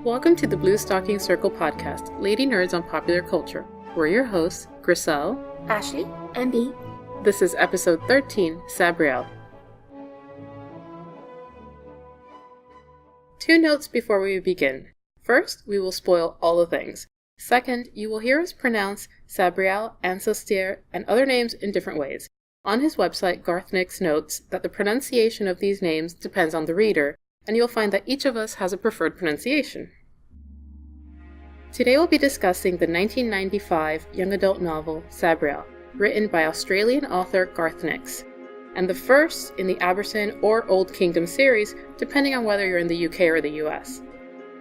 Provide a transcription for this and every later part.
Welcome to the Bluestocking Circle podcast, Lady Nerds on Popular Culture. We're your hosts, Griselle, Ashley, and B. This is episode 13, Sabriel. 2 notes before we begin. First, we will spoil all the things. Second, you will hear us pronounce Sabriel, Ancestor, and other names in different ways. On his website, Garth Nix notes that the pronunciation of these names depends on the reader, and you'll find that each of us has a preferred pronunciation. Today we'll be discussing the 1995 young adult novel, Sabriel, written by Australian author Garth Nix, and the first in the Abhorsen or Old Kingdom series, depending on whether you're in the UK or the US.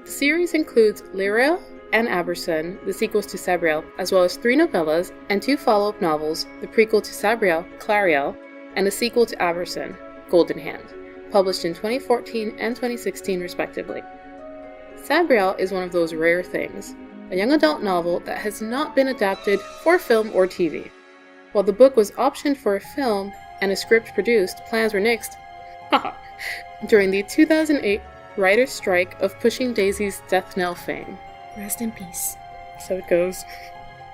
The series includes Lyra and Abhorsen, the sequels to Sabriel, as well as 3 novellas and 2 follow-up novels, the prequel to Sabriel, Clariel, and the sequel to Abhorsen, Golden Hand, published in 2014 and 2016 respectively. Sabriel is one of those rare things, a young adult novel that has not been adapted for film or TV. While the book was optioned for a film and a script produced, plans were nixed during the 2008 writer's strike of Pushing Daisy's death knell fame. Rest in peace. So it goes.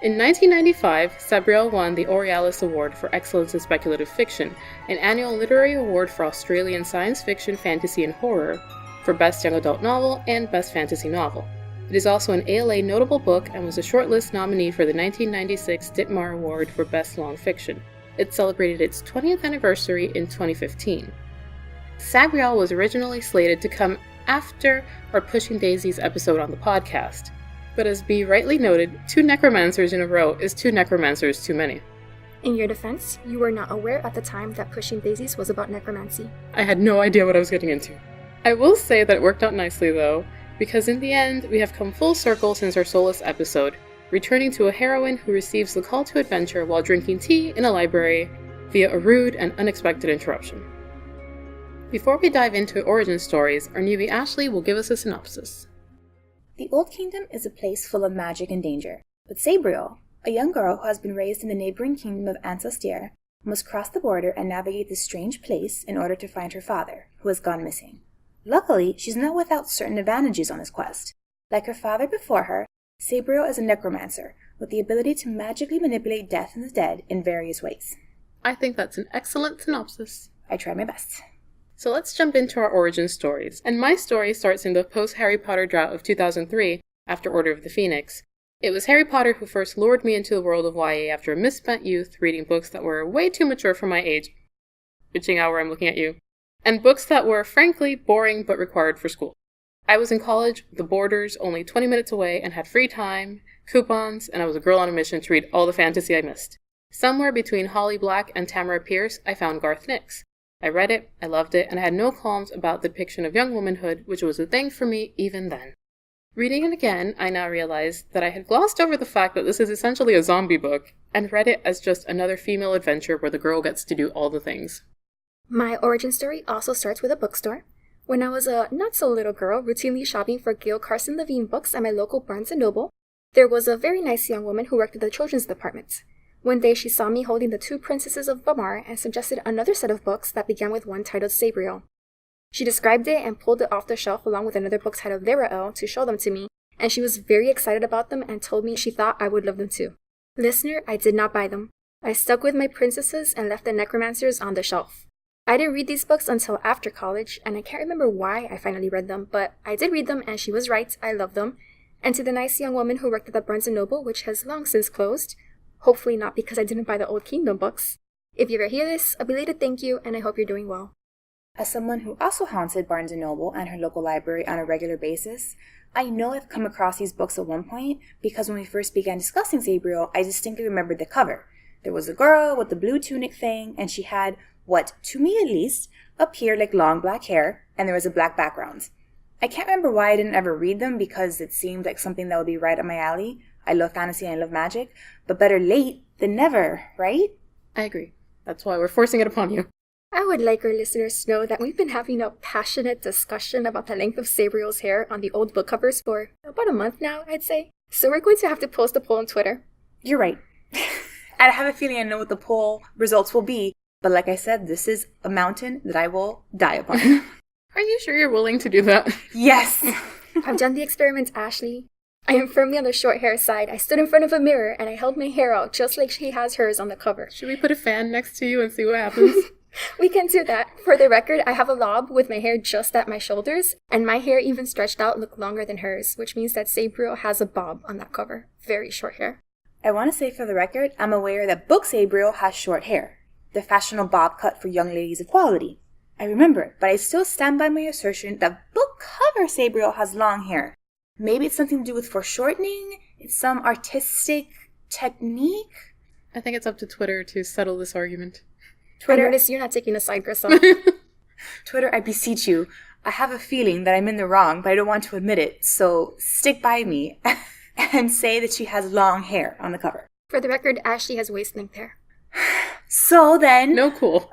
In 1995, Sabriel won the Aurealis Award for Excellence in Speculative Fiction, an annual literary award for Australian science fiction, fantasy, and horror, for Best Young Adult Novel and Best Fantasy Novel. It is also an ALA notable book and was a shortlist nominee for the 1996 Ditmar Award for Best Long Fiction. It celebrated its 20th anniversary in 2015. Sabriel was originally slated to come after our Pushing Daisies episode on the podcast. But as B rightly noted, 2 necromancers in a row is 2 necromancers too many. In your defense, you were not aware at the time that Pushing Daisies was about necromancy. I had no idea what I was getting into. I will say that it worked out nicely though, because in the end, we have come full circle since our Solace episode, returning to a heroine who receives the call to adventure while drinking tea in a library via a rude and unexpected interruption. Before we dive into origin stories, our newbie Ashley will give us a synopsis. The Old Kingdom is a place full of magic and danger, but Sabriel, a young girl who has been raised in the neighboring kingdom of Ancestor, must cross the border and navigate this strange place in order to find her father, who has gone missing. Luckily, she's not without certain advantages on this quest. Like her father before her, Sabriel is a necromancer, with the ability to magically manipulate death and the dead in various ways. I think that's an excellent synopsis. I tried my best. So let's jump into our origin stories, and my story starts in the post-Harry Potter drought of 2003, after Order of the Phoenix. It was Harry Potter who first lured me into the world of YA after a misspent youth reading books that were way too mature for my age, bitching out where I'm looking at you, and books that were frankly boring but required for school. I was in college, the borders only 20 minutes away, and had free time, coupons, and I was a girl on a mission to read all the fantasy I missed. Somewhere between Holly Black and Tamara Pierce, I found Garth Nix. I read it, I loved it, and I had no qualms about the depiction of young womanhood, which was a thing for me even then. Reading it again, I now realize that I had glossed over the fact that this is essentially a zombie book, and read it as just another female adventure where the girl gets to do all the things. My origin story also starts with a bookstore. When I was a not-so-little girl routinely shopping for Gail Carson Levine books at my local Barnes & Noble, there was a very nice young woman who worked at the children's department. One day she saw me holding the 2 Princesses of Vamar and suggested another set of books that began with one titled Sabriel. She described it and pulled it off the shelf along with another book titled Lyra to show them to me, and she was very excited about them and told me she thought I would love them too. Listener, I did not buy them. I stuck with my princesses and left the necromancers on the shelf. I didn't read these books until after college, and I can't remember why I finally read them, but I did read them and she was right, I love them. And to the nice young woman who worked at the Barnes & Noble, which has long since closed, hopefully not because I didn't buy the Old Kingdom books. If you ever hear this, a belated thank you, and I hope you're doing well. As someone who also haunted Barnes & Noble and her local library on a regular basis, I know I've come across these books at one point because when we first began discussing Sabriel, I distinctly remembered the cover. There was a girl with the blue tunic thing, and she had, what, to me at least, appeared like long black hair, and there was a black background. I can't remember why I didn't ever read them because it seemed like something that would be right up my alley. I love fantasy and I love magic, but better late than never, right? I agree. That's why we're forcing it upon you. I would like our listeners to know that we've been having a passionate discussion about the length of Sabriel's hair on the old book covers for about a month now, I'd say. So we're going to have to post a poll on Twitter. You're right. I have a feeling I know what the poll results will be, but like I said, this is a mountain that I will die upon. Are you sure you're willing to do that? Yes. I've done the experiment, Ashley. I am firmly on the short hair side. I stood in front of a mirror and I held my hair out just like she has hers on the cover. Should we put a fan next to you and see what happens? We can do that. For the record, I have a lob with my hair just at my shoulders, and my hair even stretched out look longer than hers, which means that Sabriel has a bob on that cover. Very short hair. I want to say for the record, I'm aware that book Sabriel has short hair. The fashionable bob cut for young ladies' equality. I remember it, but I still stand by my assertion that book cover Sabriel has long hair. Maybe it's something to do with foreshortening? It's some artistic technique? I think it's up to Twitter to settle this argument. Twitter, I notice you're not taking a side, Grissom. Twitter, I beseech you. I have a feeling that I'm in the wrong, but I don't want to admit it. So stick by me and say that she has long hair on the cover. For the record, Ashley has waist-length hair. So then... No cool.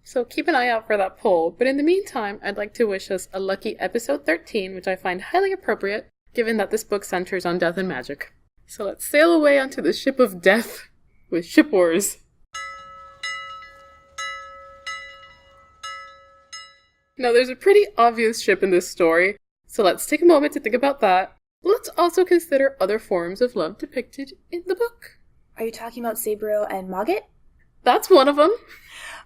So keep an eye out for that poll. But in the meantime, I'd like to wish us a lucky episode 13, which I find highly appropriate, given that this book centers on death and magic. So let's sail away onto the ship of death with ship wars. Now, there's a pretty obvious ship in this story, so let's take a moment to think about that. Let's also consider other forms of love depicted in the book. Are you talking about Sabriel and Mogget? That's one of them.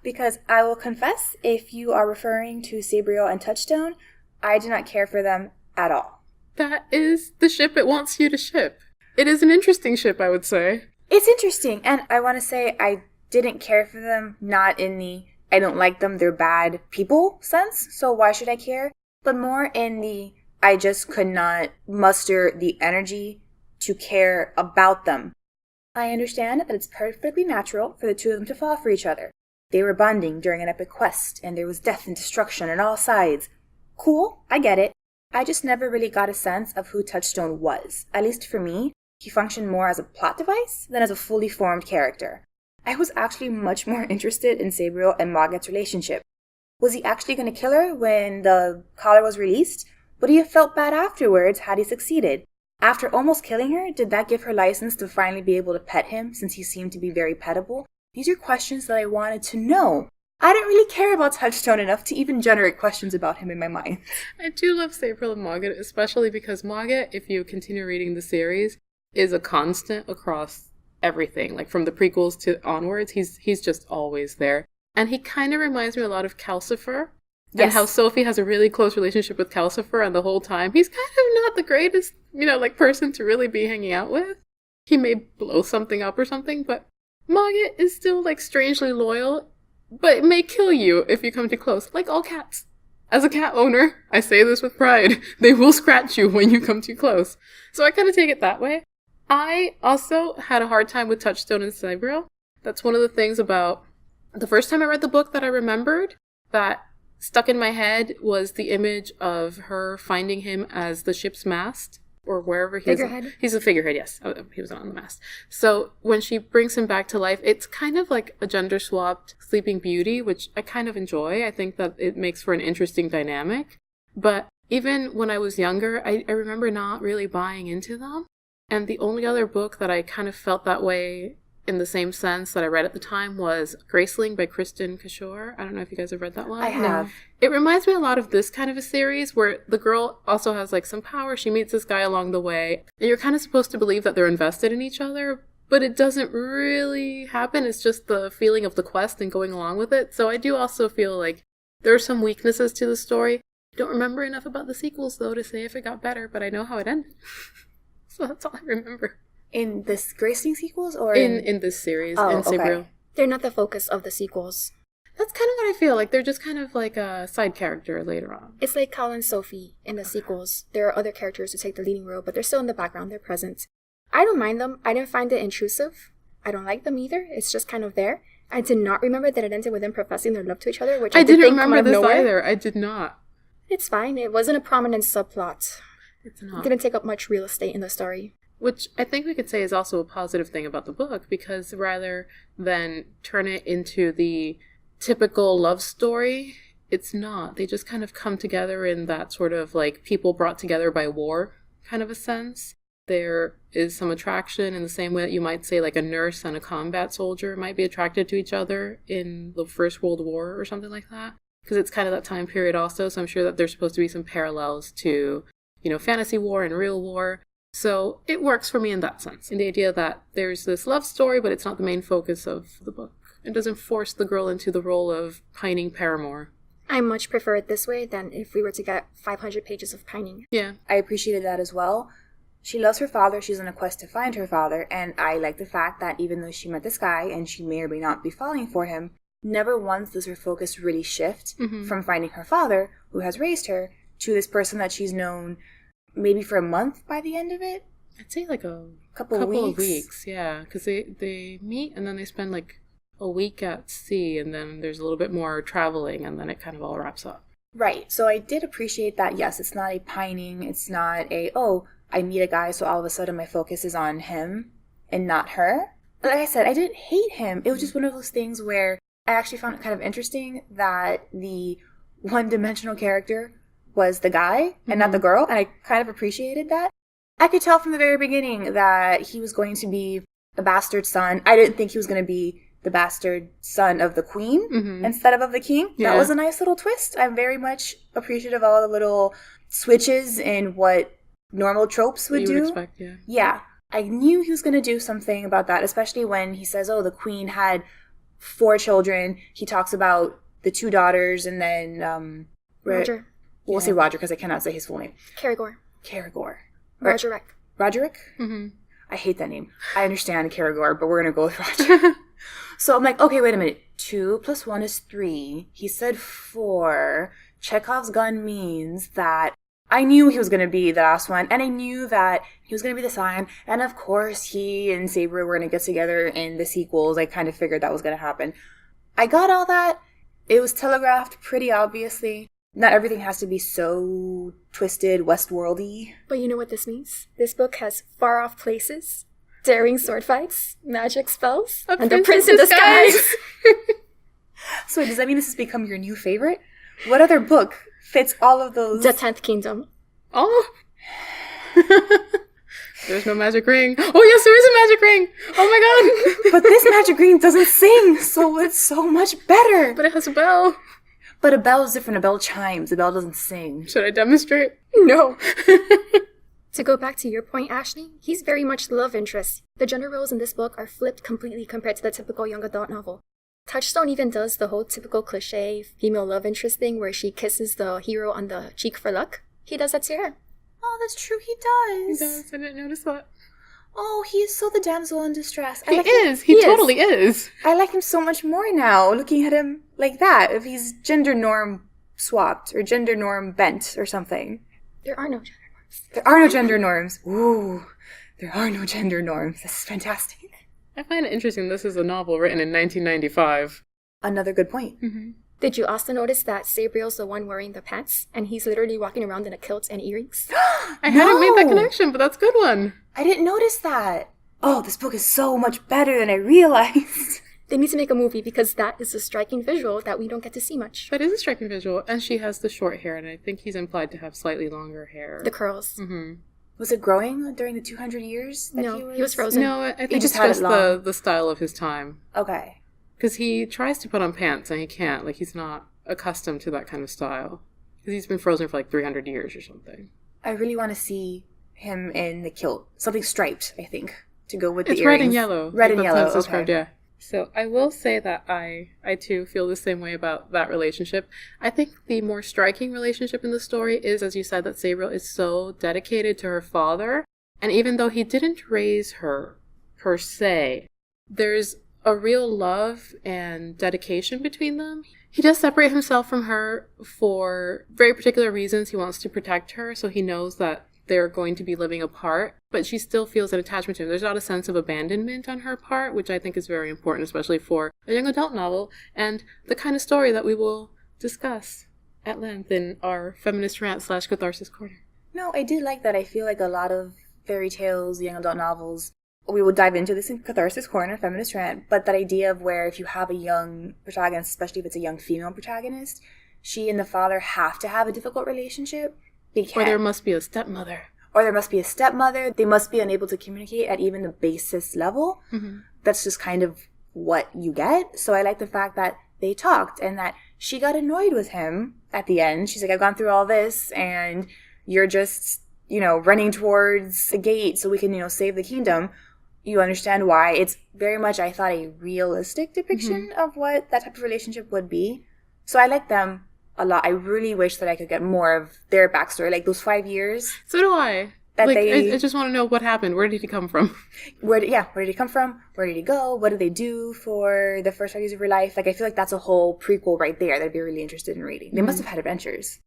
Because I will confess, if you are referring to Sabriel and Touchstone, I do not care for them at all. That is the ship it wants you to ship. It is an interesting ship, I would say. It's interesting, and I want to say I didn't care for them, not in the I don't like them, they're bad people sense, so why should I care? But more in the I just could not muster the energy to care about them. I understand that it's perfectly natural for the two of them to fall for each other. They were bonding during an epic quest, and there was death and destruction on all sides. Cool, I get it. I just never really got a sense of who Touchstone was. At least for me, he functioned more as a plot device than as a fully formed character. I was actually much more interested in Sabriel and Mogget's relationship. Was he actually going to kill her when the collar was released? Would he have felt bad afterwards had he succeeded? After almost killing her, did that give her license to finally be able to pet him since he seemed to be very pettable? These are questions that I wanted to know. I didn't really care about Touchstone enough to even generate questions about him in my mind. I do love Sabriel and Mogget, especially because Mogget, if you continue reading the series, is a constant across everything. Like from the prequels to onwards, he's just always there. And he kind of reminds me a lot of Calcifer. Yes. And how Sophie has a really close relationship with Calcifer, and the whole time he's kind of not the greatest, person to really be hanging out with. He may blow something up or something, but Mogget is still strangely loyal, but it may kill you if you come too close, like all cats. As a cat owner, I say this with pride, they will scratch you when you come too close. So I kind of take it that way. I also had a hard time with Touchstone and Sabriel. That's one of the things about the first time I read the book that I remembered that stuck in my head was the image of her finding him as the ship's mast, or wherever he is. Figurehead? He's a figurehead, yes. Oh, he was on the mast. So when she brings him back to life, it's kind of like a gender-swapped Sleeping Beauty, which I kind of enjoy. I think that it makes for an interesting dynamic. But even when I was younger, I remember not really buying into them. And the only other book that I kind of felt that way in the same sense that I read at the time was Graceling by Kristen Cashore. I don't know if you guys have read that one. I have. It reminds me a lot of this kind of a series where the girl also has some power. She meets this guy along the way. And you're kind of supposed to believe that they're invested in each other, but it doesn't really happen. It's just the feeling of the quest and going along with it. So I do also feel like there are some weaknesses to the story. I don't remember enough about the sequels, though, to say if it got better, but I know how it ended. So that's all I remember. In this Graceling sequels or in this series, in Sabriel. Okay. They're not the focus of the sequels. That's kind of what I feel like. They're just kind of like a side character later on. It's like Cal and Sophie in the sequels. There are other characters who take the leading role, but they're still in the background. They're present. I don't mind them. I didn't find it intrusive. I don't like them either. It's just kind of there. I did not remember that it ended with them professing their love to each other, which I didn't think remember this nowhere. either. I did not. It's fine. It wasn't a prominent subplot. It's not. It didn't take up much real estate in the story. Which I think we could say is also a positive thing about the book, because rather than turn it into the typical love story, it's not. They just kind of come together in that sort of people brought together by war kind of a sense. There is some attraction in the same way that you might say a nurse and a combat soldier might be attracted to each other in the First World War or something like that. because it's kind of that time period also. So I'm sure that there's supposed to be some parallels to, fantasy war and real war. So it works for me in that sense, in the idea that there's this love story, but it's not the main focus of the book. It doesn't force the girl into the role of pining paramour. I much prefer it this way than if we were to get 500 pages of pining. Yeah. I appreciated that as well. She loves her father. She's on a quest to find her father. And I like the fact that even though she met this guy and she may or may not be falling for him, never once does her focus really shift from finding her father, who has raised her, to this person that she's known maybe for a month by the end of it. I'd say like a couple of weeks. weeks. Yeah, because they meet and then they spend like a week at sea, and then there's a little bit more traveling, and then it kind of all wraps up. Right. So I did appreciate that. Yes, it's not a pining. It's not a, oh, I meet a guy, so all of a sudden my focus is on him and not her. Like I said, I didn't hate him. It was just one of those things where I actually found it kind of interesting that the one-dimensional character was the guy and not the girl, and I kind of appreciated that. I could tell from the very beginning that he was going to be a bastard son. I didn't think he was going to be the bastard son of the queen instead of the king. Yeah. That was a nice little twist. I'm very much appreciative of all the little switches in what normal tropes would do. You would expect, yeah. Yeah. I knew he was going to do something about that, especially when he says, oh, the queen had 4 children. He talks about the 2 daughters and then... Roger. We'll say Roger because I cannot say his full name. Caragor. Roderick. Roderick? Mm-hmm. I hate that name. I understand Caragor, but we're going to go with Roger. So I'm like, okay, wait a minute. 2 + 1 is 3. He said 4. Chekhov's gun means that I knew he was going to be the last one, and I knew that he was going to be the sign, and of course he and Sabriel were going to get together in the sequels. I kind of figured that was going to happen. I got all that. It was telegraphed pretty obviously. Not everything has to be so twisted, Westworld-y. But you know what this means? This book has far-off places, daring sword fights, magic spells, and the prince in disguise. So does that mean this has become your new favorite? What other book fits all of those? The 10th Kingdom. Oh! There's no magic ring. Oh, yes, there is a magic ring! Oh my god! But this magic ring doesn't sing, so it's so much better. But it has a bell. But a bell is different. A bell chimes. A bell doesn't sing. Should I demonstrate? No. To go back to your point, Ashley, he's very much the love interest. The gender roles in this book are flipped completely compared to the typical young adult novel. Touchstone even does the whole typical cliche female love interest thing where she kisses the hero on the cheek for luck. He does that to her. Oh, that's true. He does. He does. I didn't notice that. Oh, he is so the damsel in distress. He is. He totally is. I like him so much more now, looking at him like that. If he's gender norm swapped or gender norm bent or something. There are no gender norms. There are no gender norms. Ooh, there are no gender norms. This is fantastic. I find it interesting this is a novel written in 1995. Another good point. Mm-hmm. Did you also notice that Sabriel's the one wearing the pants, and he's literally walking around in a kilt and earrings? I hadn't made that connection, but that's a good one. I didn't notice that. Oh, this book is so much better than I realized. They need to make a movie because that is a striking visual that we don't get to see much. That is a striking visual, and she has the short hair, and I think he's implied to have slightly longer hair. The curls. Mm-hmm. Was it growing during the 200 years? That No, he was frozen. No, I think he it's just just had the style of his time. Okay. Because he tries to put on pants, and he can't. Like, he's not accustomed to that kind of style. Because he's been frozen for like 300 years or something. I really want to see him in the kilt. Something striped, I think, to go with the it's earrings. red and yellow. Red and yellow, described, yeah. So I will say that I too feel the same way about that relationship. I think the more striking relationship in the story is, as you said, that Sabriel is so dedicated to her father. And even though he didn't raise her, per se, there's a real love and dedication between them. He does separate himself from her for very particular reasons. He wants to protect her, so he knows that they're going to be living apart, but she still feels an attachment to him. There's not a sense of abandonment on her part, which I think is very important, especially for a young adult novel, and the kind of story that we will discuss at length in our feminist rant / catharsis corner. No, I do like that. I feel like a lot of fairy tales, young adult novels, we will dive into this in Catharsis Corner, Feminist Rant, but that idea of where if you have a young protagonist, especially if it's a young female protagonist, she and the father have to have a difficult relationship. Or there must be a stepmother. They must be unable to communicate at even the basis level. Mm-hmm. That's just kind of what you get. So I like the fact that they talked and that she got annoyed with him at the end. She's like, I've gone through all this and you're just, running towards the gate so we can, save the kingdom. You understand why. It's very much, I thought, a realistic depiction of what that type of relationship would be. So I like them a lot. I really wish that I could get more of their backstory, like those 5 years. So do I. I just want to know what happened. Where did he come from? Where did he come from? Where did he go? What did they do for the first 5 years of her life? Like, I feel like that's a whole prequel right there that I'd be really interested in reading. They must have had adventures.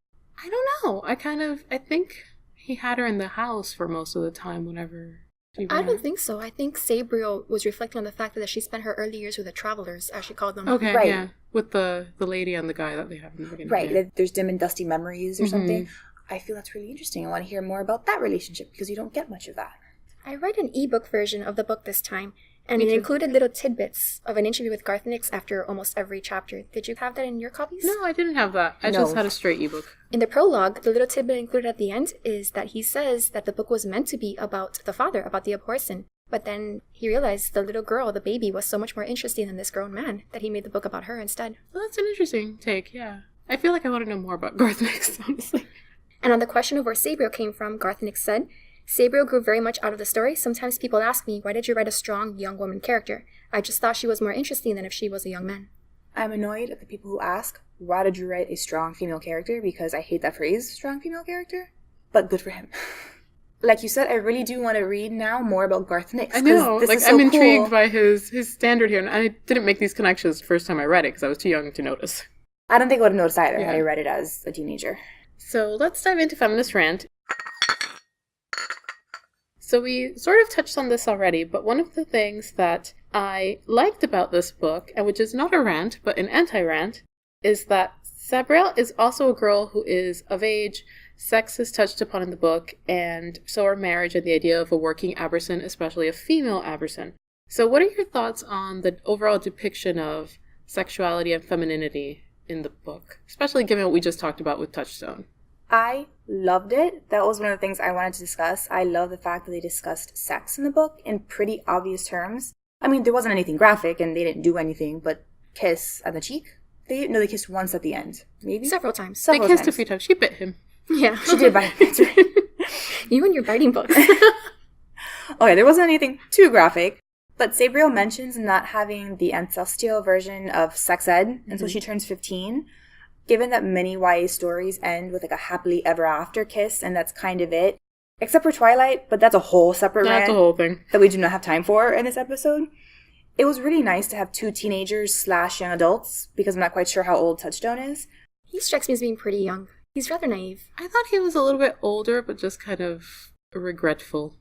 I don't know. I think he had her in the house for most of the time whenever she went. I don't think so. I think Sabriel was reflecting on the fact that she spent her early years with the travelers, as she called them. Okay, right. Yeah. With the lady and the guy that they have in the beginning. Right. Yeah. There's dim and dusty memories or something. I feel that's really interesting. I want to hear more about that relationship because you don't get much of that. I read an ebook version of the book this time, and it included little tidbits of an interview with Garth Nix after almost every chapter. Did you have that in your copies? No, I didn't have that. I just had a straight ebook. In the prologue, the little tidbit included at the end is that he says that the book was meant to be about the father, about the Abhorsen. But then he realized the little girl, the baby, was so much more interesting than this grown man that he made the book about her instead. Well, that's an interesting take, yeah. I feel like I want to know more about Garth Nix, honestly. And on the question of where Sabriel came from, Garth Nix said, Sabriel grew very much out of the story. Sometimes people ask me, why did you write a strong young woman character? I just thought she was more interesting than if she was a young man. I'm annoyed at the people who ask, why did you write a strong female character? Because I hate that phrase, strong female character. But good for him. Like you said, I really do want to read now more about Garth Nix. I know, I'm intrigued by his standard here, and I didn't make these connections the first time I read it because I was too young to notice. I don't think I would have noticed either had I read it as a teenager. So let's dive into Feminist Rant. So we sort of touched on this already, but one of the things that I liked about this book, and which is not a rant, but an anti-rant, is that Sabriel is also a girl who is of age. Sex is touched upon in the book, and so are marriage and the idea of a working Abhorsen, especially a female Abhorsen. So what are your thoughts on the overall depiction of sexuality and femininity in the book, especially given what we just talked about with Touchstone? I loved it. That was one of the things I wanted to discuss. I love the fact that they discussed sex in the book in pretty obvious terms. I mean, there wasn't anything graphic and they didn't do anything but kiss on the cheek. They kissed once at the end. Maybe? Several times. They kissed a few times. She bit him. Yeah. She did bite him. You and your biting books. Okay, there wasn't anything too graphic. But Sabriel mentions not having the ancestral version of sex ed until she turns 15. Given that many YA stories end with like a happily ever after kiss, and that's kind of it. Except for Twilight, but that's a whole separate rant. That's a whole thing that we do not have time for in this episode. It was really nice to have 2 teenagers / young adults, because I'm not quite sure how old Touchstone is. He strikes me as being pretty young. He's rather naive. I thought he was a little bit older, but just kind of regretful.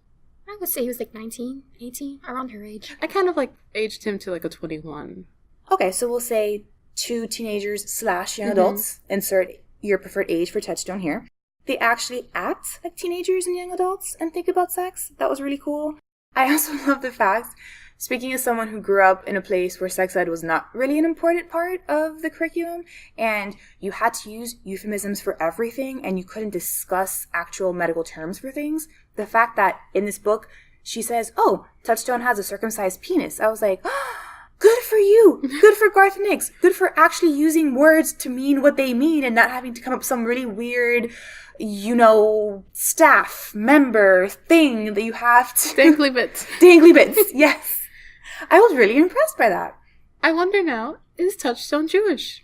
I would say he was like 19, 18, around her age. I kind of aged him to a 21. Okay, so we'll say 2 teenagers / young adults. Insert your preferred age for Touchstone here. They actually act like teenagers and young adults and think about sex. That was really cool. I also love the fact, speaking as someone who grew up in a place where sex ed was not really an important part of the curriculum, and you had to use euphemisms for everything, and you couldn't discuss actual medical terms for things, the fact that in this book, she says, oh, Touchstone has a circumcised penis. I was like, oh, good for you. Good for Garth Nix. Good for actually using words to mean what they mean and not having to come up with some really weird, staff member thing that you have to... Dangly bits. Dangly bits, yes. I was really impressed by that. I wonder now, is Touchstone Jewish?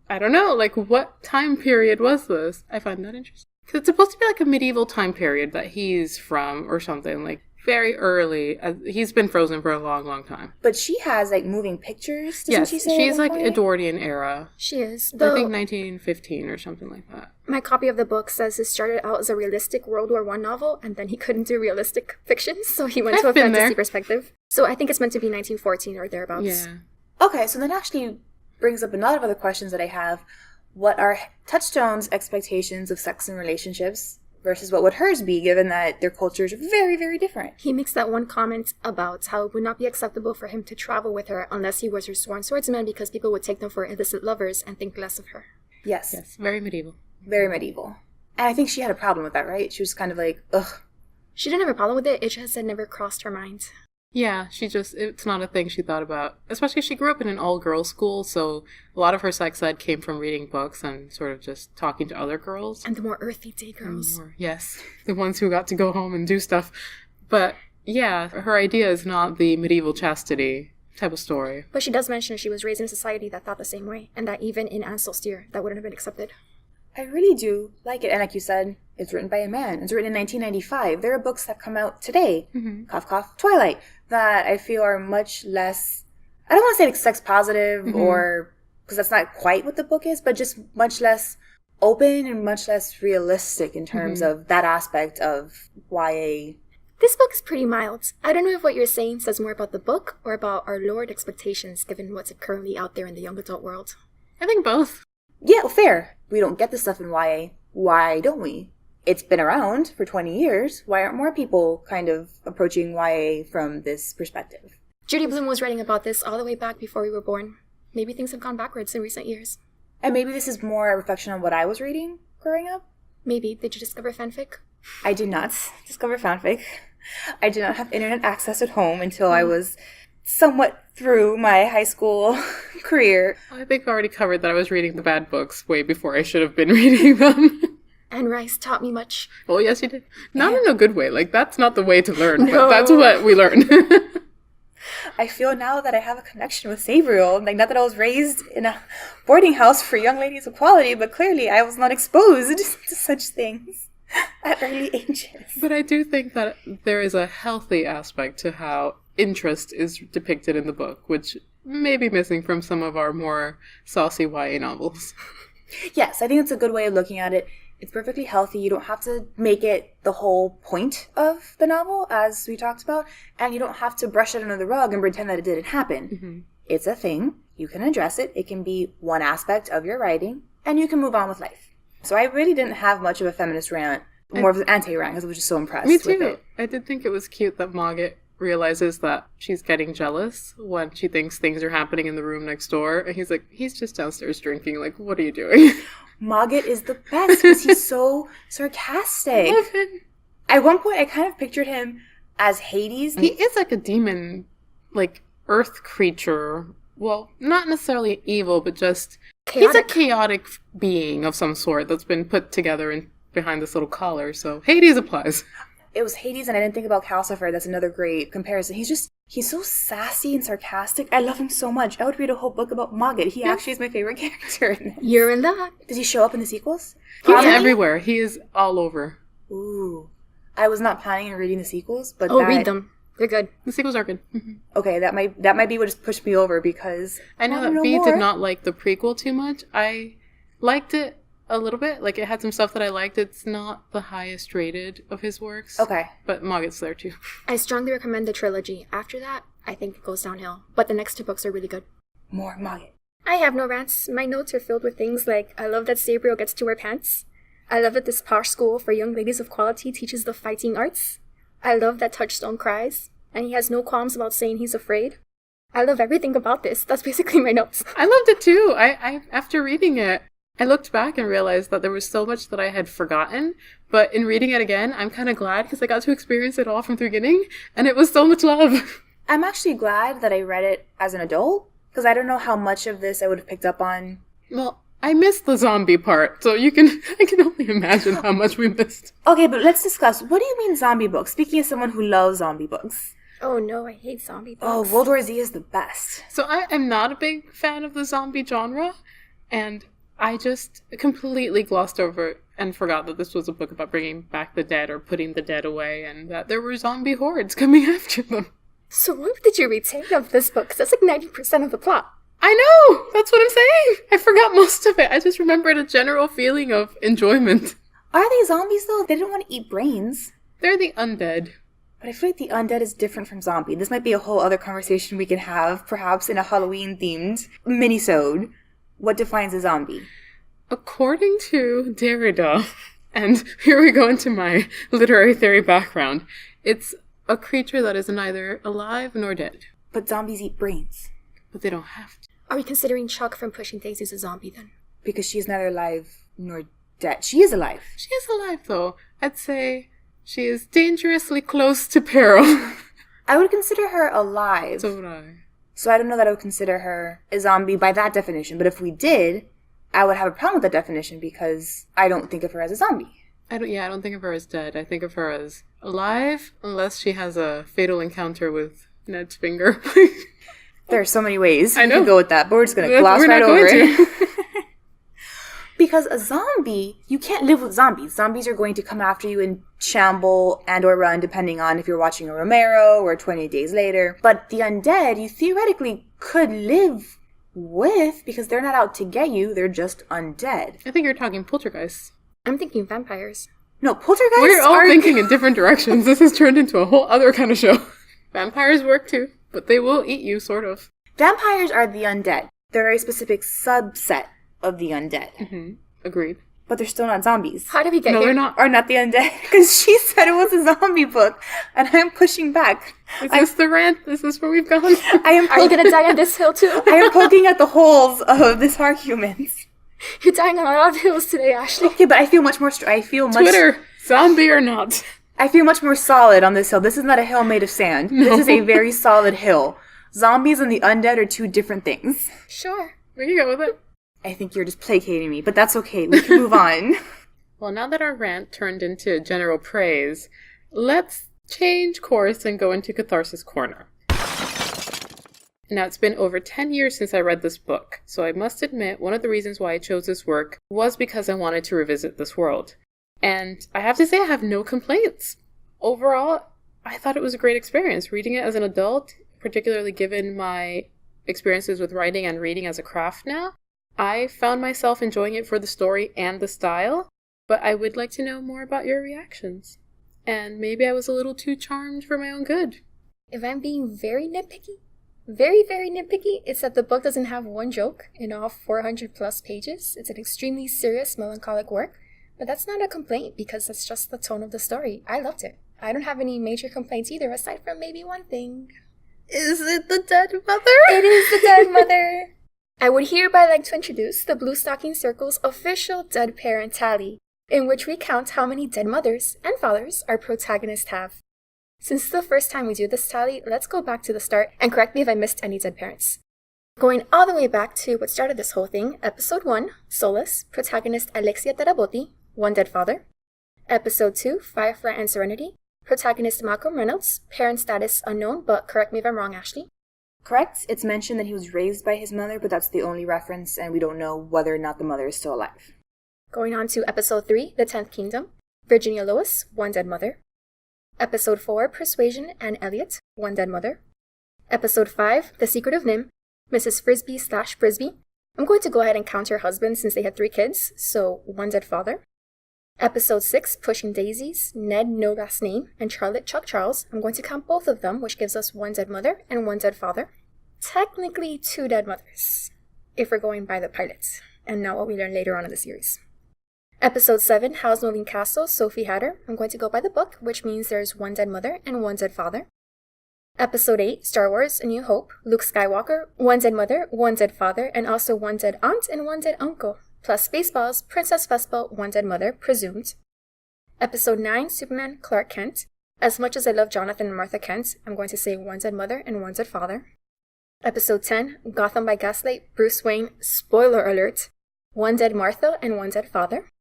I don't know, what time period was this? I find that interesting. Because it's supposed to be a medieval time period that he's from or something, very early. He's been frozen for a long, long time. But she has, moving pictures, doesn't yes, she say? She's, Edwardian era. She is. I think 1915 or something like that. My copy of the book says it started out as a realistic World War I novel, and then he couldn't do realistic fiction, so he went to a fantasy perspective. So I think it's meant to be 1914 or thereabouts. Yeah. Okay, so that actually brings up a lot of other questions that I have. What are Touchstone's expectations of sex and relationships versus what would hers be, given that their cultures are very, very different? He makes that one comment about how it would not be acceptable for him to travel with her unless he was her sworn swordsman, because people would take them for illicit lovers and think less of her. Yes. Yes, very medieval. Very medieval. And I think she had a problem with that, right? She was kind of ugh. She didn't have a problem with it, it just had never crossed her mind. Yeah, it's not a thing she thought about. Especially she grew up in an all-girls school, so a lot of her sex ed came from reading books and sort of just talking to other girls. And the more earthy day girls. Yes, the ones who got to go home and do stuff. But yeah, her idea is not the medieval chastity type of story. But she does mention she was raised in a society that thought the same way, and that even in Ansel-Steer, that wouldn't have been accepted. I really do like it. And like you said, it's written by a man. It's written in 1995. There are books that come out today, cough, cough, Twilight, that I feel are much less, I don't want to say like sex positive or, because that's not quite what the book is, but just much less open and much less realistic in terms of that aspect of YA. This book is pretty mild. I don't know if what you're saying says more about the book or about our lowered expectations given what's currently out there in the young adult world. I think both. Yeah, well, fair. We don't get this stuff in YA. Why don't we? It's been around for 20 years. Why aren't more people kind of approaching YA from this perspective? Judy Blume was writing about this all the way back before we were born. Maybe things have gone backwards in recent years. And maybe this is more a reflection on what I was reading growing up? Maybe. Did you discover fanfic? I did not discover fanfic. I did not have internet access at home until I was somewhat through my high school career. I think I already covered that I was reading the bad books way before I should have been reading them. Anne Rice taught me much. Oh, yes, you did. Not in a good way. Like, that's not the way to learn, but that's what we learned. I feel now that I have a connection with Sabriel. Like, not that I was raised in a boarding house for young ladies of quality, but clearly I was not exposed to such things at early ages. But I do think that there is a healthy aspect to how interest is depicted in the book, which may be missing from some of our more saucy YA novels. Yes, I think it's a good way of looking at it. It's perfectly healthy. You don't have to make it the whole point of the novel, as we talked about, and you don't have to brush it under the rug and pretend that it didn't happen. It's a thing. You can address it. It can be one aspect of your writing, and you can move on with life. So I really didn't have much of a feminist rant, more of an anti-rant, because I was just so impressed with it. Me too. I did think it was cute that Mogget realizes that she's getting jealous when she thinks things are happening in the room next door, and he's like, he's just downstairs drinking, like, what are you doing? Mogget is the best because he's so sarcastic. I love him. At one point, I kind of pictured him as Hades. He is like a demon, like, earth creature. Well, not necessarily evil, but just Chaotic. He's a chaotic being of some sort that's been put together in behind this little collar, so Hades applies. It was Hades, and I didn't think about Calcifer. That's another great comparison. He's so sassy and sarcastic. I love him so much. I would read a whole book about Mogget. He actually is my favorite character in this. You're in that. Does he show up in the sequels? He's everywhere. He is all over. Ooh. I was not planning on reading the sequels, but read them. They're good. The sequels are good. Okay, that might be what just pushed me over, because I know that B did not like the prequel too much. I liked it a little bit. Like, it had some stuff that I liked. It's not the highest rated of his works. Okay. But Mogget's there too. I strongly recommend the trilogy. After that, I think it goes downhill. But the next two books are really good. More Mogget. I have no rants. My notes are filled with things like, I love that Sabriel gets to wear pants. I love that this posh school for young ladies of quality teaches the fighting arts. I love that Touchstone cries, and he has no qualms about saying he's afraid. I love everything about this. That's basically my notes. I loved it too. I after reading it, I looked back and realized that there was so much that I had forgotten, but in reading it again, I'm kind of glad because I got to experience it all from the beginning, and it was so much love. I'm actually glad that I read it as an adult, because I don't know how much of this I would have picked up on. Well, I missed the zombie part, so I can only imagine how much we missed. Okay, but let's discuss. What do you mean zombie books? Speaking as someone who loves zombie books. Oh no, I hate zombie books. Oh, World War Z is the best. So I am not a big fan of the zombie genre, and I just completely glossed over it and forgot that this was a book about bringing back the dead or putting the dead away, and that there were zombie hordes coming after them. So what did you retain of this book? 'Cause that's like 90% of the plot. I know! That's what I'm saying! I forgot most of it. I just remembered a general feeling of enjoyment. Are they zombies, though? They didn't want to eat brains. They're the undead. But I feel like the undead is different from zombie. This might be a whole other conversation we can have, perhaps in a Halloween-themed mini-sode. What defines a zombie? According to Derrida, and here we go into my literary theory background, it's a creature that is neither alive nor dead. But zombies eat brains. But they don't have to. Are we considering Chuck from Pushing Daisies a zombie then? Because she's neither alive nor dead. She is alive. She is alive, though. I'd say she is dangerously close to peril. I would consider her alive. So would I. So I don't know that I would consider her a zombie by that definition. But if we did, I would have a problem with that definition because I don't think of her as a zombie. I don't think of her as dead. I think of her as alive, unless she has a fatal encounter with Ned's finger. There are so many ways I know. we could go with that, but we're just going to gloss right over it. Because a zombie, you can't live with zombies. Zombies are going to come after you and shamble and or run, depending on if you're watching a Romero or 20 Days Later. But the undead, you theoretically could live with, because they're not out to get you, they're just undead. I think you're talking poltergeists. I'm thinking vampires. No, poltergeists We're all thinking in different directions. This has turned into a whole other kind of show. Vampires work too, but they will eat you, sort of. Vampires are the undead. They're a very specific subset of the undead. Mm-hmm. Agreed. But they're still not zombies. How did we get No, here? they're not. Or not the undead, because she said it was a zombie book, and I'm pushing back. Is this the rant? Is this where we've gone? Are you gonna die on this hill too? I am poking at the holes of this argument. You're dying on a lot of hills today, Ashley. Okay, but I feel much more. Twitter, zombie or not? I feel much more solid on this hill. This is not a hill made of sand. No. This is a very solid hill. Zombies and the undead are two different things. Sure. We can go with it. I think you're just placating me, but that's okay. We can move on. Well, now that our rant turned into general praise, let's change course and go into Catharsis Corner. Now, it's been over 10 years since I read this book, so I must admit one of the reasons why I chose this work was because I wanted to revisit this world. And I have to say I have no complaints. Overall, I thought it was a great experience. Reading it as an adult, particularly given my experiences with writing and reading as a craft now, I found myself enjoying it for the story and the style, but I would like to know more about your reactions. And maybe I was a little too charmed for my own good. If I'm being very nitpicky, very, very nitpicky, it's that the book doesn't have one joke in all 400 plus pages. It's an extremely serious, melancholic work, but that's not a complaint because that's just the tone of the story. I loved it. I don't have any major complaints either, aside from maybe one thing. Is it the dead mother? It is the dead mother! I would hereby like to introduce the Bluestocking Circle's official dead parent tally, in which we count how many dead mothers and fathers our protagonists have. Since it's the first time we do this tally, let's go back to the start and correct me if I missed any dead parents. Going all the way back to what started this whole thing, Episode 1, Solace, protagonist Alexia Tarabotti, one dead father. Episode 2, Firefly and Serenity, protagonist Malcolm Reynolds, parent status unknown, but correct me if I'm wrong, Ashley. Correct. It's mentioned that he was raised by his mother, but that's the only reference, and we don't know whether or not the mother is still alive. Going on to Episode 3, The 10th Kingdom, Virginia Lewis, one dead mother. Episode 4, Persuasion and Elliot, one dead mother. Episode 5, The Secret of Nim, Mrs. Frisbee/Frisbee. I'm going to go ahead and count her husband since they had 3 kids, so one dead father. Episode 6, Pushing Daisies, Ned No Last Name, and Charlotte Chuck Charles. I'm going to count both of them, which gives us one dead mother and one dead father. Technically 2 dead mothers, if we're going by the pilots, and not what we learn later on in the series. Episode 7, Howl's Moving Castle, Sophie Hatter. I'm going to go by the book, which means there's one dead mother and one dead father. Episode 8, Star Wars, A New Hope, Luke Skywalker, one dead mother, one dead father, and also one dead aunt and one dead uncle. Plus Spaceballs, Princess Vespa, one dead mother, presumed. Episode 9, Superman, Clark Kent. As much as I love Jonathan and Martha Kent, I'm going to say one dead mother and one dead father. Episode 10, Gotham by Gaslight, Bruce Wayne, spoiler alert, one dead Martha and one dead father.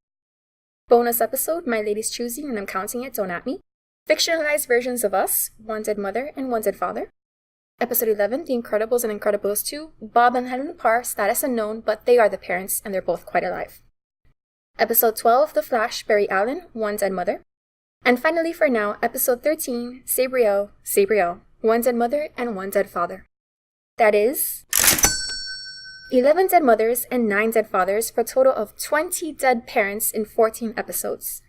Bonus episode, My Lady's Choosing, and I'm counting it, don't at me. Fictionalized versions of us, one dead mother and one dead father. Episode 11, The Incredibles and Incredibles 2, Bob and Helena Parr, status unknown, but they are the parents and they're both quite alive. Episode 12, The Flash, Barry Allen, one dead mother. And finally for now, Episode 13, Sabriel, one dead mother and one dead father. That is 11 dead mothers and 9 dead fathers for a total of 20 dead parents in 14 episodes.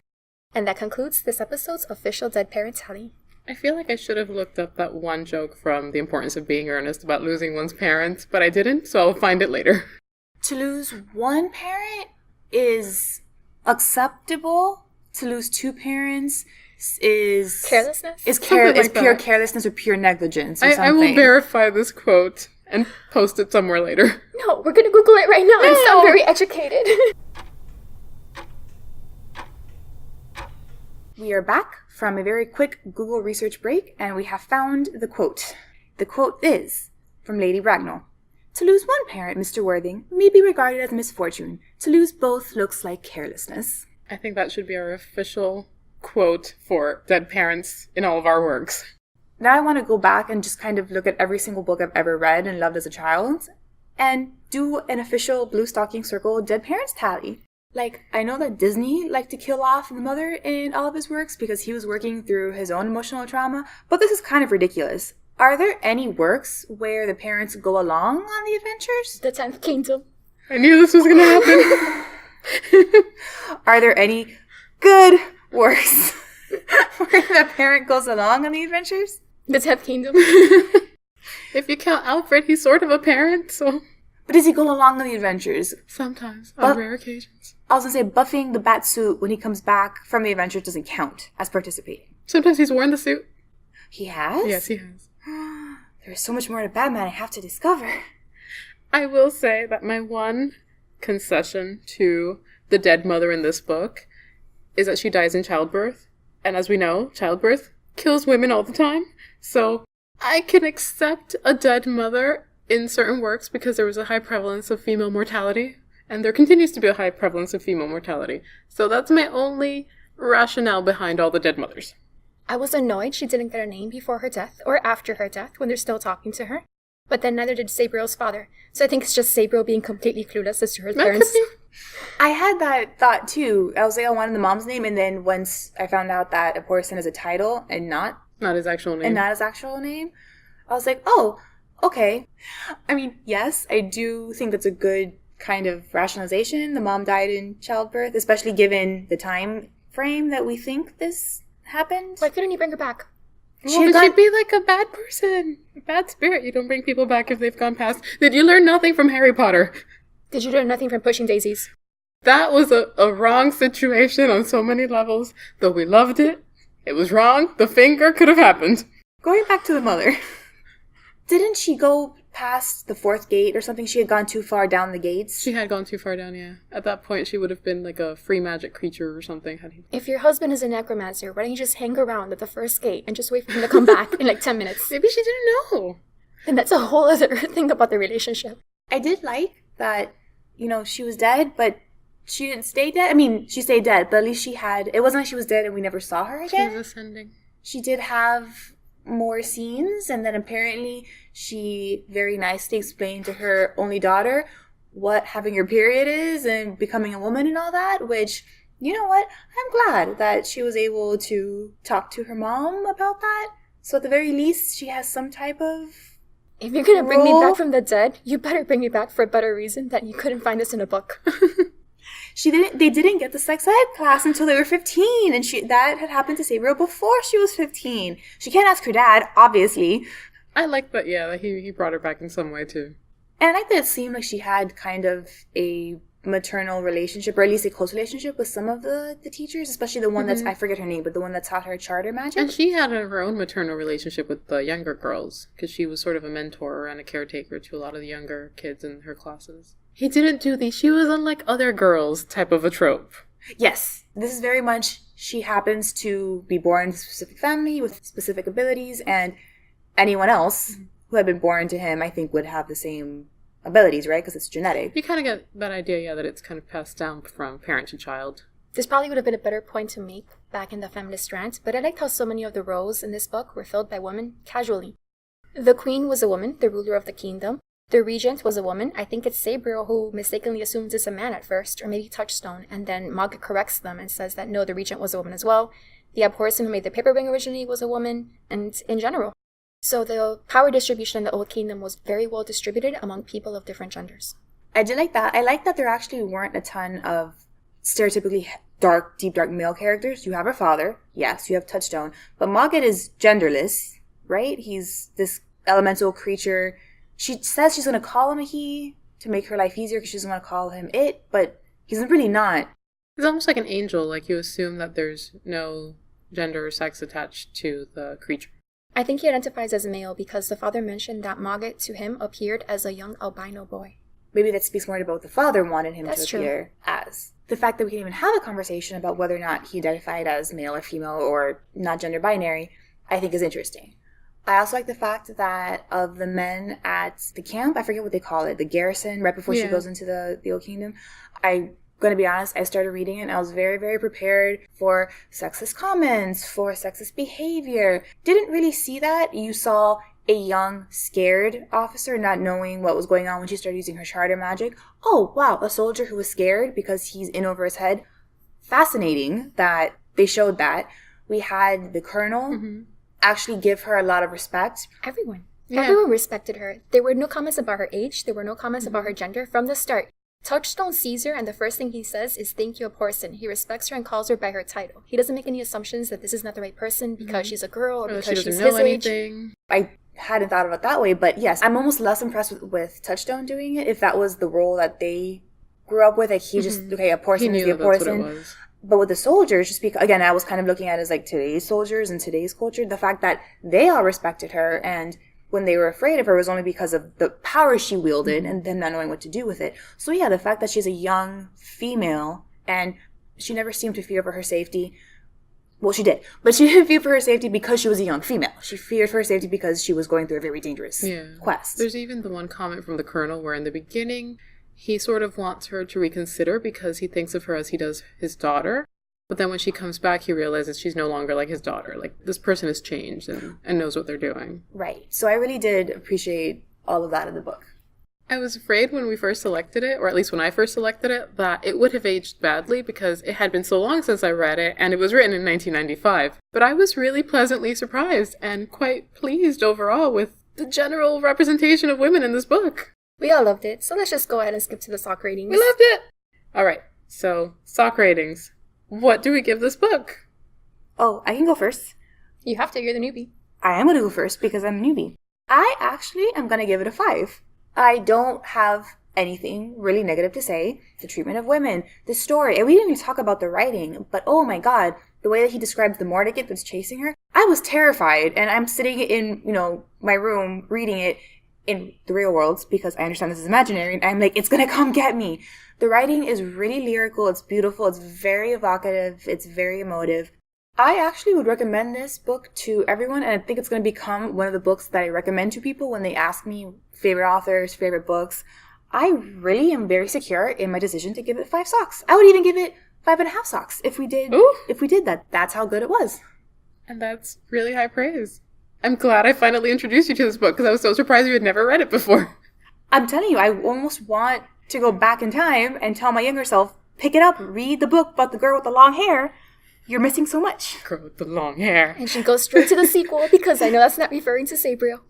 And that concludes this episode's official dead parent tally. I feel like I should have looked up that one joke from The Importance of Being Earnest about losing one's parents, but I didn't, so I'll find it later. To lose one parent is acceptable. To lose 2 parents is Carelessness? Is Like pure that. carelessness or pure negligence or I something. will verify this quote and post it somewhere later. No, we're gonna Google it right now and sound very educated. We are back from a very quick Google research break, and we have found the quote. The quote is from Lady Bracknell. To lose one parent, Mr. Worthing, may be regarded as misfortune. To lose both looks like carelessness. I think that should be our official quote for dead parents in all of our works. Now I want to go back and just kind of look at every single book I've ever read and loved as a child and do an official Bluestocking Circle dead parents tally. Like, I know that Disney liked to kill off the mother in all of his works because he was working through his own emotional trauma, but this is kind of ridiculous. Are there any works where the parents go along on the adventures? The 10th Kingdom. I knew this was going to happen. Are there any good works where the parent goes along on the adventures? The 10th Kingdom. If you count Alfred, he's sort of a parent, so... But does he go along on the adventures? Sometimes, on rare occasions. I was going to say, buffing the bat suit when he comes back from the adventures doesn't count as participating. Sometimes he's worn the suit. He has? Yes, he has. There's so much more to Batman I have to discover. I will say that my one concession to the dead mother in this book is that she dies in childbirth. And as we know, childbirth kills women all the time. So I can accept a dead mother in certain works because there was a high prevalence of female mortality. And there continues to be a high prevalence of female mortality. So that's my only rationale behind all the dead mothers. I was annoyed she didn't get a name before her death or after her death when they're still talking to her. But then neither did Sabriel's father. So I think it's just Sabriel being completely clueless as to her parents. I had that thought too. I was like, I wanted the mom's name, and then once I found out that Abhorsen is a title and not his actual name. And not his actual name, I was like, oh, okay. I mean, yes, I do think that's a good kind of rationalization. The mom died in childbirth, especially given the time frame that we think this happened. Why couldn't he bring her back? Well, she'd be like a bad person. A bad spirit. You don't bring people back if they've gone past. Did you learn nothing from Harry Potter? Did you learn nothing from pushing daisies? That was a wrong situation on so many levels. Though we loved it, it was wrong. The finger could have happened. Going back to the mother. Didn't she go past the fourth gate or something? She had gone too far down the gates? She had gone too far down, yeah. At that point, she would have been like a free magic creature or something. If your husband is a necromancer, why don't you just hang around at the first gate and just wait for him to come back in like 10 minutes? Maybe she didn't know. And that's a whole other thing about the relationship. I did like that, she was dead, but she didn't stay dead. I mean, she stayed dead, but at least it wasn't like she was dead and we never saw her again. She was ascending. She did have more scenes, and then apparently she very nicely explained to her only daughter what having your period is and becoming a woman and all that, which, you know what, I'm glad that she was able to talk to her mom about that. So at the very least, she has some type of If you're gonna bring me back from the dead, you better bring me back for a better reason that you couldn't find this in a book. They didn't get the sex ed class until they were 15, and that had happened to Sabriel before she was 15. She can't ask her dad, obviously. I like that, yeah, that he brought her back in some way, too. And I like that it seemed like she had kind of a maternal relationship, or at least a close relationship with some of the teachers, especially the one that's, I forget her name, but the one that taught her charter magic. And she had her own maternal relationship with the younger girls, because she was sort of a mentor and a caretaker to a lot of the younger kids in her classes. He didn't do these. She was unlike other girls type of a trope. Yes. This is very much, she happens to be born in a specific family with specific abilities, and anyone else who had been born to him, I think, would have the same abilities, right? Because it's genetic. You kind of get that idea, yeah, that it's kind of passed down from parent to child. This probably would have been a better point to make back in the feminist rant, but I liked how so many of the roles in this book were filled by women casually. The queen was a woman, the ruler of the kingdom. The regent was a woman. I think it's Sabriel who mistakenly assumes it's a man at first, or maybe Touchstone, and then Mogget corrects them and says that no, the regent was a woman as well. The Abhorsen who made the paper ring originally was a woman, and in general. So the power distribution in the Old Kingdom was very well distributed among people of different genders. I did like that. I like that there actually weren't a ton of stereotypically deep dark male characters. You have her father, yes, you have Touchstone, but Mogget is genderless, right? He's this elemental creature. She says she's going to call him a he to make her life easier because she doesn't want to call him it, but he's really not. He's almost like an angel, like you assume that there's no gender or sex attached to the creature. I think he identifies as male because the father mentioned that Mogget to him appeared as a young albino boy. maybe that speaks more about what the father wanted him That's to appear as. The fact that we can even have a conversation about whether or not he identified as male or female or not gender binary, I think is interesting. I also like the fact that of the men at the camp, I forget what they call it, the garrison, right before she goes into the Old Kingdom, I'm going to be honest, I started reading it and I was very, very prepared for sexist comments, for sexist behavior. Didn't really see that. You saw a young, scared officer not knowing what was going on when she started using her charter magic. Oh, wow, a soldier who was scared because he's in over his head. Fascinating that they showed that. We had the colonel actually give her a lot of respect. Everyone respected her. There were no comments about her age. There were no comments about her gender from the start. Touchstone sees her, and the first thing he says is, "Thank you, Abhorsen." He respects her and calls her by her title. He doesn't make any assumptions that this is not the right person because she's a girl or because she's his age. I hadn't thought of it that way, but yes, I'm almost less impressed with Touchstone doing it if that was the role that they grew up with. Like, he just, Abhorsen is the Abhorsen. But with the soldiers, just because, again, I was kind of looking at it as like today's soldiers and today's culture, the fact that they all respected her and when they were afraid of her was only because of the power she wielded and them not knowing what to do with it. So yeah, the fact that she's a young female and she never seemed to fear for her safety. Well, she did, but she didn't fear for her safety because she was a young female. She feared for her safety because she was going through a very dangerous quest. There's even the one comment from the colonel where in the beginning, he sort of wants her to reconsider because he thinks of her as he does his daughter. But then when she comes back, he realizes she's no longer like his daughter. Like, this person has changed and knows what they're doing. Right. So I really did appreciate all of that in the book. I was afraid when we first selected it, or at least when I first selected it, that it would have aged badly because it had been so long since I read it, and it was written in 1995. But I was really pleasantly surprised and quite pleased overall with the general representation of women in this book. We all loved it, so let's just go ahead and skip to the sock ratings. We loved it! Alright, so sock ratings. What do we give this book? Oh, I can go first. You have to, you're the newbie. I am going to go first because I'm a newbie. I actually am going to give it a 5. I don't have anything really negative to say. The treatment of women, the story, and we didn't even talk about the writing, but oh my god, the way that he describes the Mordecai that's chasing her, I was terrified, and I'm sitting in, my room reading it in the real world because I understand this is imaginary, and I'm like, it's gonna come get me. The writing is really lyrical, it's beautiful, it's very evocative, it's very emotive. I actually would recommend this book to everyone, and I think it's going to become one of the books that I recommend to people when they ask me favorite authors, favorite books. I really am very secure in my decision to give it 5 socks. I would even give it 5.5 socks if we did that. That's how good it was. And that's really high praise. I'm glad I finally introduced you to this book because I was so surprised you had never read it before. I'm telling you, I almost want to go back in time and tell my younger self, pick it up, read the book about the girl with the long hair. You're missing so much. Girl with the long hair. And she goes straight to the sequel because I know that's not referring to Sabriel.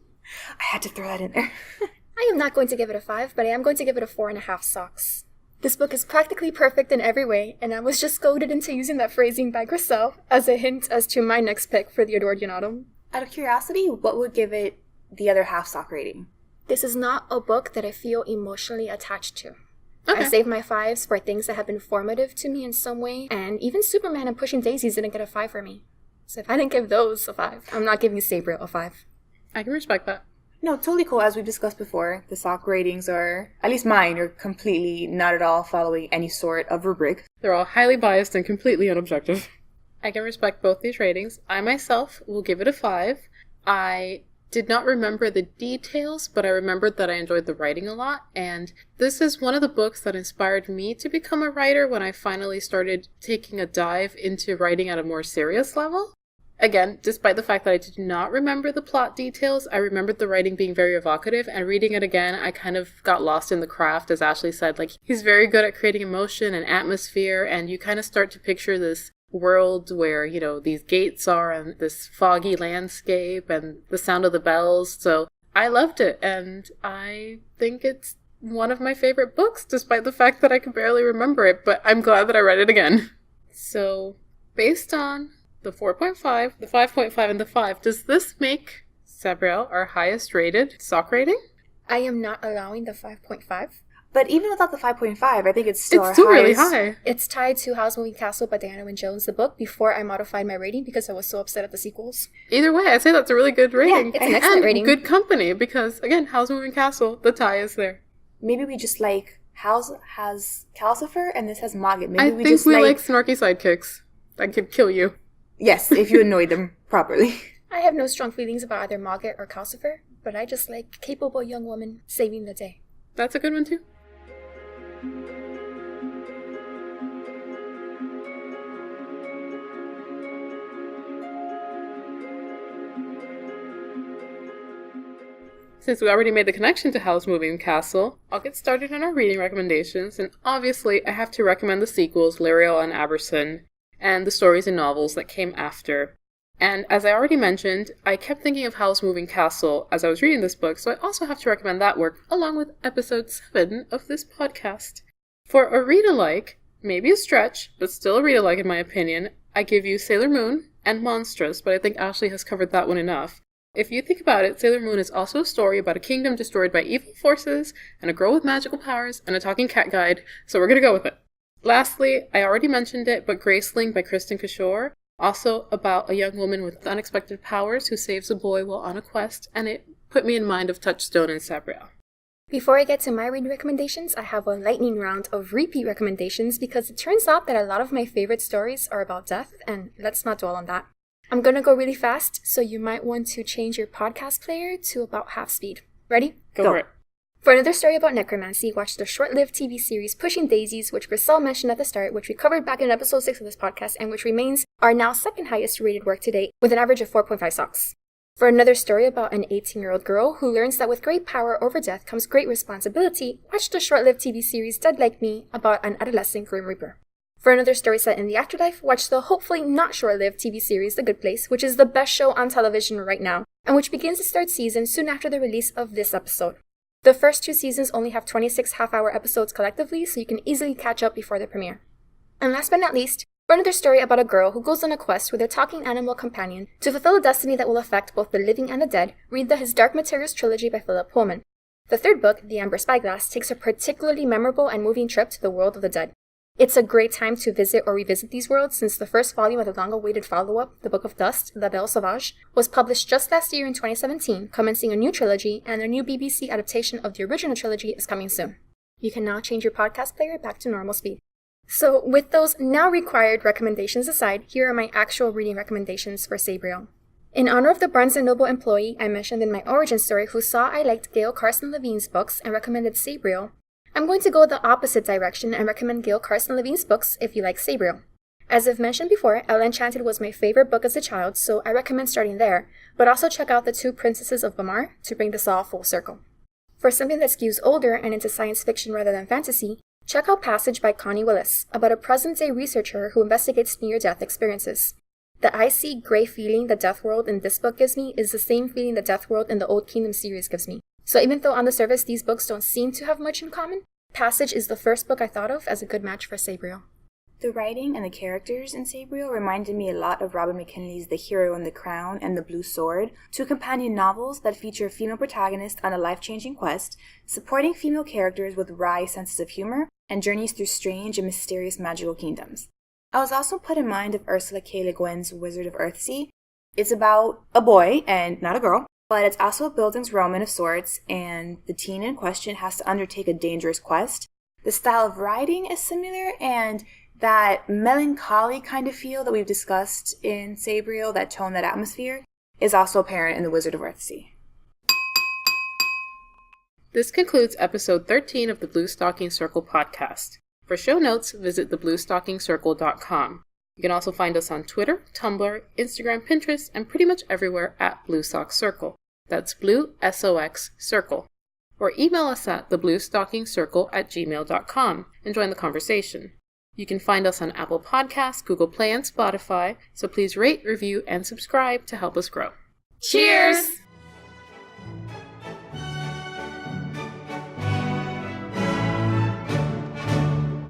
I had to throw that in there. I am not going to give it a 5, but I am going to give it a 4.5 socks. This book is practically perfect in every way, and I was just goaded into using that phrasing by Grissel as a hint as to my next pick for the Adored Autumn. Out of curiosity, what would give it the other half sock rating? This is not a book that I feel emotionally attached to. Okay. I saved my 5s for things that have been formative to me in some way, and even Superman and Pushing Daisies didn't get a 5 for me. So if I didn't give those a 5, I'm not giving Sabriel a 5. I can respect that. No, totally cool. As we've discussed before, the sock ratings are, at least mine, are completely not at all following any sort of rubric. They're all highly biased and completely unobjective. I can respect both these ratings. I myself will give it a 5. I did not remember the details, but I remembered that I enjoyed the writing a lot, and this is one of the books that inspired me to become a writer when I finally started taking a dive into writing at a more serious level. Again, despite the fact that I did not remember the plot details, I remembered the writing being very evocative, and reading it again, I kind of got lost in the craft, as Ashley said. Like, he's very good at creating emotion and atmosphere, and you kind of start to picture this world where, these gates are and this foggy landscape and the sound of the bells. So I loved it, and I think it's one of my favorite books, despite the fact that I can barely remember it, but I'm glad that I read it again. So, based on the 4.5, the 5.5, and the 5, does this make Sabriel our highest rated sock rating? I am not allowing the 5.5. But even without the 5.5, I think it's still really high. It's tied to Howl's Moving Castle by Diana Wynne Jones, the book, before I modified my rating because I was so upset at the sequels. Either way, I'd say that's a really good rating. Yeah, it's an excellent rating. Good company, because, again, Howl's Moving Castle, the tie is there. maybe we just like House has Calcifer and this has Mogget. Maybe I think we like snarky sidekicks that could kill you. Yes, if you annoy them properly. I have no strong feelings about either Mogget or Calcifer, but I just like capable young women saving the day. That's a good one too. Since we already made the connection to Howl's Moving Castle, I'll get started on our reading recommendations, and obviously I have to recommend the sequels, Liriel and Abhorsen, and the stories and novels that came after. And as I already mentioned, I kept thinking of Howl's Moving Castle as I was reading this book, so I also have to recommend that work along with episode 7 of this podcast. For a read-alike, maybe a stretch, but still a read-alike in my opinion, I give you Sailor Moon and Monstrous, but I think Ashley has covered that one enough. If you think about it, Sailor Moon is also a story about a kingdom destroyed by evil forces, and a girl with magical powers, and a talking cat guide, so we're gonna go with it. Lastly, I already mentioned it, but Graceling by Kristen Kishore, also about a young woman with unexpected powers who saves a boy while on a quest, and it put me in mind of Touchstone and Sabriel. Before I get to my reading recommendations, I have a lightning round of repeat recommendations because it turns out that a lot of my favorite stories are about death, and let's not dwell on that. I'm gonna go really fast, so you might want to change your podcast player to about half speed. Ready? Go for it. For another story about necromancy, watch the short-lived TV series Pushing Daisies, which Griselle mentioned at the start, which we covered back in episode 6 of this podcast, and which remains our now second highest rated work to date, with an average of 4.5 stars. For another story about an 18-year-old girl who learns that with great power over death comes great responsibility, watch the short-lived TV series Dead Like Me, about an adolescent Grim Reaper. For another story set in the afterlife, watch the hopefully not short-lived TV series The Good Place, which is the best show on television right now, and which begins its third season soon after the release of this episode. The first 2 seasons only have 26 half-hour episodes collectively, so you can easily catch up before the premiere. And last but not least, for another story about a girl who goes on a quest with her talking animal companion to fulfill a destiny that will affect both the living and the dead, read the His Dark Materials trilogy by Philip Pullman. The third book, The Amber Spyglass, takes a particularly memorable and moving trip to the world of the dead. It's a great time to visit or revisit these worlds since the first volume of the long-awaited follow-up, The Book of Dust, La Belle Sauvage, was published just last year in 2017, commencing a new trilogy, and a new BBC adaptation of the original trilogy is coming soon. You can now change your podcast player back to normal speed. So, with those now required recommendations aside, here are my actual reading recommendations for Sabriel. In honor of the Barnes & Noble employee I mentioned in my origin story who saw I liked Gail Carson Levine's books and recommended Sabriel, I'm going to go the opposite direction and recommend Gail Carson Levine's books if you like Sabriel. As I've mentioned before, Ella Enchanted was my favorite book as a child, so I recommend starting there, but also check out The Two Princesses of Bamar to bring this all full circle. For something that skews older and into science fiction rather than fantasy, check out Passage by Connie Willis, about a present-day researcher who investigates near-death experiences. The icy, gray feeling the Death World in this book gives me is the same feeling the Death World in the Old Kingdom series gives me. So even though on the surface these books don't seem to have much in common, Passage is the first book I thought of as a good match for Sabriel. The writing and the characters in Sabriel reminded me a lot of Robert McKinley's The Hero and the Crown and The Blue Sword, 2 companion novels that feature a female protagonist on a life-changing quest, supporting female characters with wry senses of humor, and journeys through strange and mysterious magical kingdoms. I was also put in mind of Ursula K. Le Guin's Wizard of Earthsea. It's about a boy, and not a girl, but it's also a Bildungsroman of sorts, and the teen in question has to undertake a dangerous quest. The style of writing is similar, and that melancholy kind of feel that we've discussed in Sabriel, that tone, that atmosphere, is also apparent in The Wizard of Earthsea. This concludes episode 13 of the Bluestocking Circle podcast. For show notes, visit thebluestockingcircle.com. You can also find us on Twitter, Tumblr, Instagram, Pinterest, and pretty much everywhere at BlueSockCircle. That's Blue SOX Circle. Or email us at thebluestockingcircle@gmail.com and join the conversation. You can find us on Apple Podcasts, Google Play, and Spotify, so please rate, review, and subscribe to help us grow. Cheers!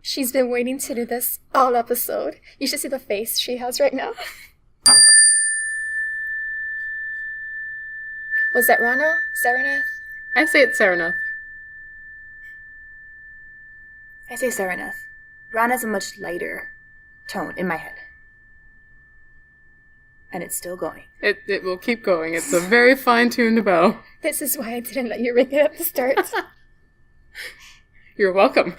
She's been waiting to do this all episode. You should see the face she has right now. Was that Rana? Sereneth? I say it's Sereneth. I say Sereneth. Rana's a much lighter tone in my head. And it's still going. It will keep going. It's a very fine-tuned bow. This is why I didn't let you ring it at the start. You're welcome.